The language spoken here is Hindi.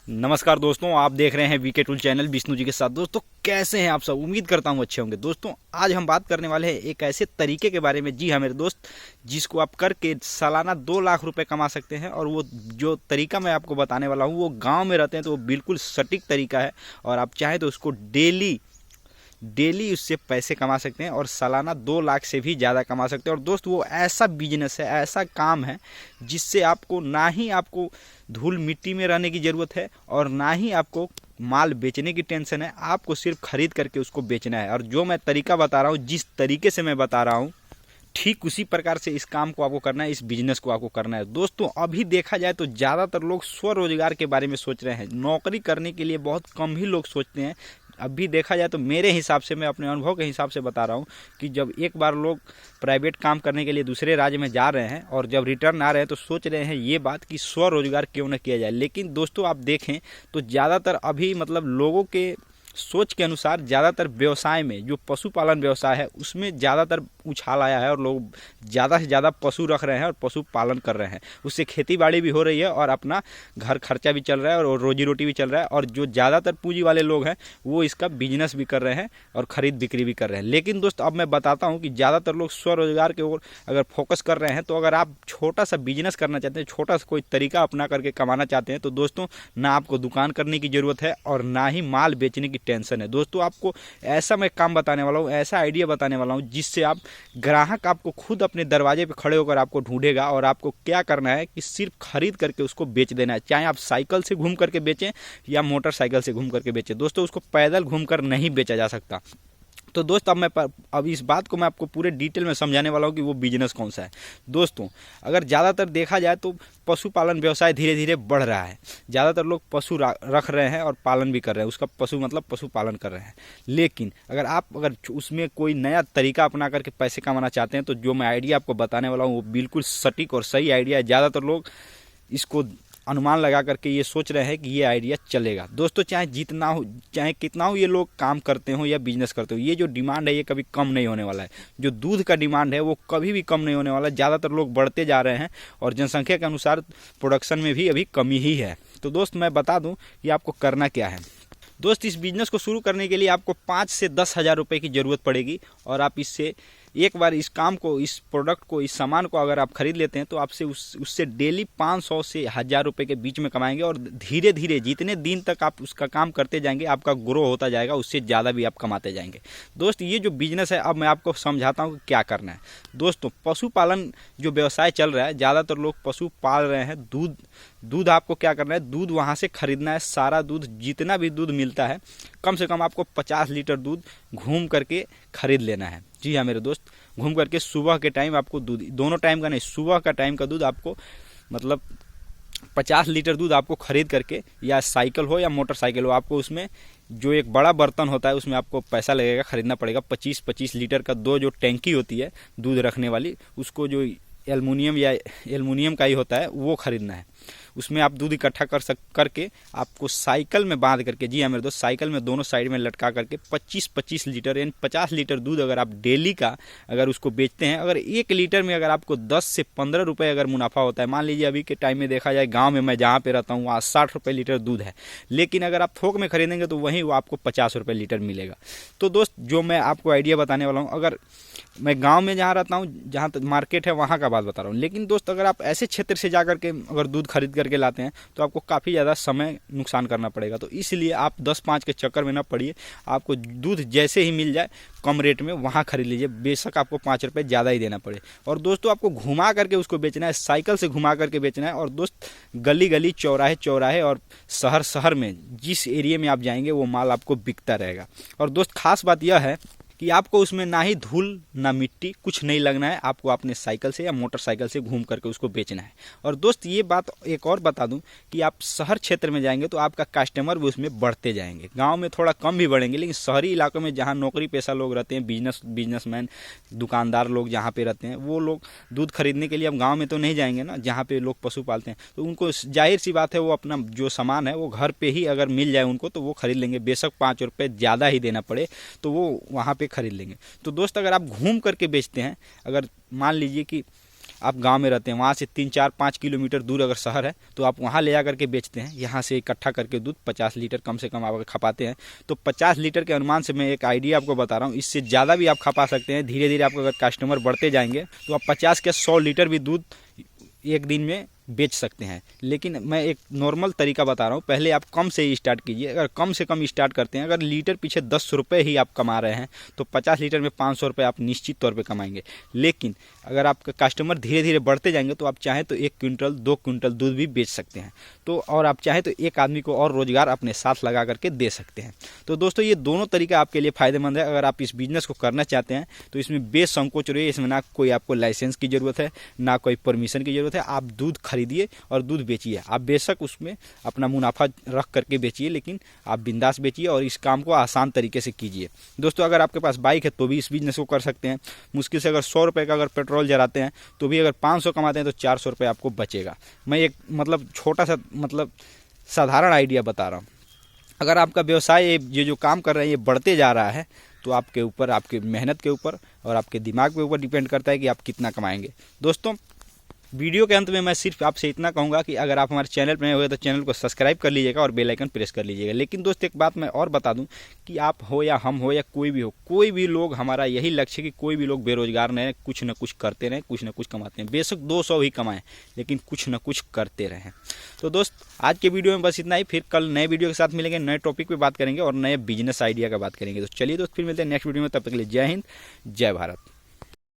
नमस्कार दोस्तों, आप देख रहे हैं VK tool channel Vishnu ji के साथ। दोस्तों कैसे हैं आप सब? उम्मीद करता हूं अच्छे होंगे। दोस्तों आज हम बात करने वाले हैं एक ऐसे तरीके के बारे में, जी हाँ मेरे दोस्त, जिसको आप करके सालाना 2 लाख रुपए कमा सकते हैं। और वो जो तरीका मैं आपको बताने वाला हूँ वो गाँव में रहते हैं तो वो बिल्कुल सटीक तरीका है, और आप चाहें तो उसको डेली उससे पैसे कमा सकते हैं और सालाना 2 लाख से भी ज़्यादा कमा सकते हैं। और दोस्त वो ऐसा बिजनेस है, ऐसा काम है जिससे आपको ना ही आपको धूल मिट्टी में रहने की ज़रूरत है और ना ही आपको माल बेचने की टेंशन है। आपको सिर्फ खरीद करके उसको बेचना है। और जो मैं तरीका बता रहा हूँ, जिस तरीके से मैं बता रहा हूँ, ठीक उसी प्रकार से इस काम को आपको करना है, इस बिजनेस को आपको करना है। दोस्तों अभी देखा जाए तो ज़्यादातर लोग स्वरोजगार के बारे में सोच रहे हैं। नौकरी करने के लिए बहुत कम ही लोग सोचते हैं। अभी देखा जाए तो मेरे हिसाब से, मैं अपने अनुभव के हिसाब से बता रहा हूँ कि जब एक बार लोग प्राइवेट काम करने के लिए दूसरे राज्य में जा रहे हैं और जब रिटर्न आ रहे हैं तो सोच रहे हैं ये बात कि स्वरोजगार क्यों न किया जाए। लेकिन दोस्तों आप देखें तो ज़्यादातर अभी लोगों के सोच के अनुसार ज़्यादातर व्यवसाय में, जो पशुपालन व्यवसाय है उसमें ज़्यादातर उछाल आया है और लोग ज़्यादा से ज़्यादा पशु रख रहे हैं और पशु पालन कर रहे हैं। उससे खेती बाड़ी भी हो रही है और अपना घर खर्चा भी चल रहा है और रोजी रोटी भी चल रहा है। और जो ज़्यादातर पूंजी वाले लोग हैं वो इसका बिजनेस भी कर रहे हैं और ख़रीद बिक्री भी कर रहे हैं। लेकिन दोस्त अब मैं बताता हूँ कि ज़्यादातर लोग स्वरोजगार के ओर अगर फोकस कर रहे हैं, तो अगर आप छोटा सा बिजनेस करना चाहते हैं, छोटा सा कोई तरीका अपना करके कमाना चाहते हैं, तो दोस्तों ना आपको दुकान करने की ज़रूरत है और ना ही माल बेचने की टेंशन है। दोस्तों आपको ऐसा मैं काम बताने वाला हूँ, ऐसा आइडिया बताने वाला हूँ जिससे आप ग्राहक आपको खुद अपने दरवाजे पे खड़े होकर आपको ढूंढेगा। और आपको क्या करना है कि सिर्फ खरीद करके उसको बेच देना है। चाहे आप साइकिल से घूम करके बेचें या मोटरसाइकिल से घूम करके बेचें, दोस्तों उसको पैदल घूम कर नहीं बेचा जा सकता। तो दोस्त अब इस बात को मैं आपको पूरे डिटेल में समझाने वाला हूँ कि वो बिजनेस कौन सा है। दोस्तों अगर ज़्यादातर देखा जाए तो पशुपालन व्यवसाय धीरे धीरे बढ़ रहा है। ज़्यादातर लोग पशु रख रहे हैं और पालन भी कर रहे हैं, उसका पशुपालन कर रहे हैं। लेकिन अगर उसमें कोई नया तरीका अपना करके पैसे कमाना चाहते हैं, तो जो मैं आइडिया आपको बताने वाला हूँ वो बिल्कुल सटीक और सही आइडिया है। ज़्यादातर लोग इसको अनुमान लगा करके ये सोच रहे हैं कि ये आइडिया चलेगा। दोस्तों चाहे जितना हो, चाहे कितना हो, ये लोग काम करते हो या बिजनेस करते हो, ये जो डिमांड है ये कभी कम नहीं होने वाला है। जो दूध का डिमांड है वो कभी भी कम नहीं होने वाला है। ज़्यादातर लोग बढ़ते जा रहे हैं और जनसंख्या के अनुसार प्रोडक्शन में भी अभी कमी ही है। तो दोस्त मैं बता दूं कि आपको करना क्या है। दोस्त इस बिज़नेस को शुरू करने के लिए आपको 5 से 10 हज़ार रुपये की ज़रूरत पड़ेगी। और आप इससे एक बार इस काम को, इस प्रोडक्ट को, इस सामान को अगर आप खरीद लेते हैं तो आपसे उससे डेली 500 से 1000 रुपये के बीच में कमाएंगे। और धीरे धीरे जितने दिन तक आप उसका काम करते जाएंगे आपका ग्रो होता जाएगा, उससे ज़्यादा भी आप कमाते जाएंगे। दोस्त ये जो बिजनेस है अब मैं आपको समझाता हूँ कि क्या करना है। दोस्तों पशुपालन जो व्यवसाय चल रहा है, ज़्यादातर लोग पशु पाल रहे हैं। दूध आपको क्या करना है, दूध वहाँ से खरीदना है। सारा दूध, जितना भी दूध मिलता है, कम से कम आपको 50 लीटर दूध घूम करके खरीद लेना है। जी हाँ मेरे दोस्त, घूम करके सुबह के टाइम आपको दूध, दोनों टाइम का नहीं, सुबह का टाइम का दूध आपको 50 लीटर दूध आपको खरीद करके, या साइकिल हो या मोटरसाइकिल हो, आपको उसमें जो एक बड़ा बर्तन होता है उसमें आपको पैसा लगेगा, खरीदना पड़ेगा। 25-25 लीटर का दो जो टैंकी होती है दूध रखने वाली, उसको जो एल्युमिनियम का ही होता है वो खरीदना है। उसमें आप दूध इकट्ठा करके आपको साइकिल में बांध करके, जी हाँ मेरे दोस्त, साइकिल में दोनों साइड में लटका करके 25-25 लीटर यानी 50 लीटर दूध अगर आप डेली का अगर उसको बेचते हैं, अगर 1 लीटर में अगर आपको 10 से 15 रुपये अगर मुनाफा होता है, मान लीजिए अभी के टाइम में देखा जाए गाँव में, मैं जहाँ पे रहता हूँ वहाँ 60 रुपये लीटर दूध है, लेकिन अगर आप थोक में खरीदेंगे तो वहीं वो आपको 50 रुपये लीटर मिलेगा। तो दोस्त जो मैं आपको आइडिया बताने वाला हूँ, अगर मैं गांव में जहाँ रहता हूँ, जहाँ तक मार्केट है वहाँ का बात बता रहा हूँ। लेकिन दोस्त अगर आप ऐसे क्षेत्र से जा करके अगर दूध खरीद करके लाते हैं तो आपको काफ़ी ज़्यादा समय नुकसान करना पड़ेगा। तो इसलिए आप 10-5 के चक्कर में ना पड़िए। आपको दूध जैसे ही मिल जाए कम रेट में वहाँ खरीद लीजिए, बेशक आपको 5 रुपये ज़्यादा ही देना पड़े। और दोस्तों आपको घुमा करके उसको बेचना है, साइकिल से घुमा करके बेचना है। और दोस्त गली गली, चौराहे और शहर में जिस एरिया में आप जाएंगे वो माल आपको बिकता रहेगा। और दोस्त खास बात यह है कि आपको उसमें ना ही धूल ना मिट्टी कुछ नहीं लगना है। आपको अपने साइकिल से या मोटरसाइकिल से घूम करके उसको बेचना है। और दोस्त ये बात एक और बता दूं कि आप शहर क्षेत्र में जाएंगे तो आपका कस्टमर भी उसमें बढ़ते जाएंगे। गांव में थोड़ा कम भी बढ़ेंगे, लेकिन शहरी इलाकों में जहां नौकरी पेशा लोग रहते हैं, बिजनेसमैन, दुकानदार लोग जहाँ पे रहते हैं, वो लोग दूध खरीदने के लिए अब गाँव में तो नहीं जाएंगे ना, जहाँ पे लोग पशु पालते हैं। तो उनको जाहिर सी बात है वो अपना जो सामान है वो घर पर ही अगर मिल जाए उनको तो वो खरीद लेंगे, बेशक 5 रुपये ज़्यादा ही देना पड़े तो वो वहाँ पे खरीद लेंगे। तो दोस्त अगर आप घूम करके बेचते हैं, अगर मान लीजिए कि आप गांव में रहते हैं, वहाँ से 3-4-5 किलोमीटर दूर अगर शहर है तो आप वहाँ ले जा करके बेचते हैं, यहाँ से इकट्ठा करके दूध 50 लीटर कम से कम आप अगर खपाते हैं तो 50 लीटर के अनुमान से मैं एक आइडिया आपको बता रहा हूँ, इससे ज़्यादा भी आप खपा सकते हैं। धीरे धीरे आपको अगर कस्टमर बढ़ते जाएंगे तो आप 50 के 100 लीटर भी दूध एक दिन में बेच सकते हैं। लेकिन मैं एक नॉर्मल तरीका बता रहा हूँ, पहले आप कम से ही स्टार्ट कीजिए। अगर कम से कम स्टार्ट करते हैं, अगर लीटर पीछे 10 रुपये ही आप कमा रहे हैं तो 50 लीटर में 500 रुपये आप निश्चित तौर पे कमाएंगे। लेकिन अगर आपका कस्टमर धीरे धीरे बढ़ते जाएंगे तो आप चाहें तो 1 क्विंटल 2 क्विंटल दूध भी बेच सकते हैं। तो और आप चाहें तो एक आदमी को और रोजगार अपने साथ लगा करके दे सकते हैं। तो दोस्तों ये दोनों तरीका आपके लिए फ़ायदेमंद है। अगर आप इस बिज़नेस को करना चाहते हैं तो इसमें बेसंकोच रहिए, इसमें ना कोई आपको लाइसेंस की ज़रूरत है, ना कोई परमिशन की ज़रूरत है। आप दूध खरीदिए और दूध बेचिए। आप बेशक उसमें अपना मुनाफा रख करके बेचिए, लेकिन आप बिंदास बेचिए और इस काम को आसान तरीके से कीजिए। दोस्तों अगर आपके पास बाइक है तो भी इस बिज़नेस को कर सकते हैं। मुश्किल से अगर 100 रुपये का अगर पेट्रोल जलाते हैं तो भी अगर 500 कमाते हैं तो 400 रुपये आपको बचेगा। मैं एक छोटा सा साधारण आइडिया बता रहा हूँ। अगर आपका व्यवसाय ये जो काम कर रहे हैं ये बढ़ते जा रहा है तो आपके ऊपर, आपके मेहनत के ऊपर और आपके दिमाग के ऊपर डिपेंड करता है कि आप कितना कमाएंगे। दोस्तों वीडियो के अंत में मैं सिर्फ आपसे इतना कहूँगा कि अगर आप हमारे चैनल पर नए हुए तो चैनल को सब्सक्राइब कर लीजिएगा और बेल आइकन प्रेस कर लीजिएगा। लेकिन दोस्त एक बात मैं और बता दूं कि आप हो या हम हो या कोई भी हो, कोई भी लोग, हमारा यही लक्ष्य है कि कोई भी लोग बेरोजगार न रहें, कुछ न कुछ करते रहें, कुछ न कुछ कमाते हैं। बेशक 200 ही कमाएं लेकिन कुछ न कुछ करते रहें। तो दोस्त आज के वीडियो में बस इतना ही। फिर कल नए वीडियो के साथ मिलेंगे, नए टॉपिक पर बात करेंगे और नए बिजनेस आइडिया का बात करेंगे। तो चलिए दोस्त फिर मिलते हैं नेक्स्ट वीडियो में। तब तक के लिए जय हिंद, जय भारत।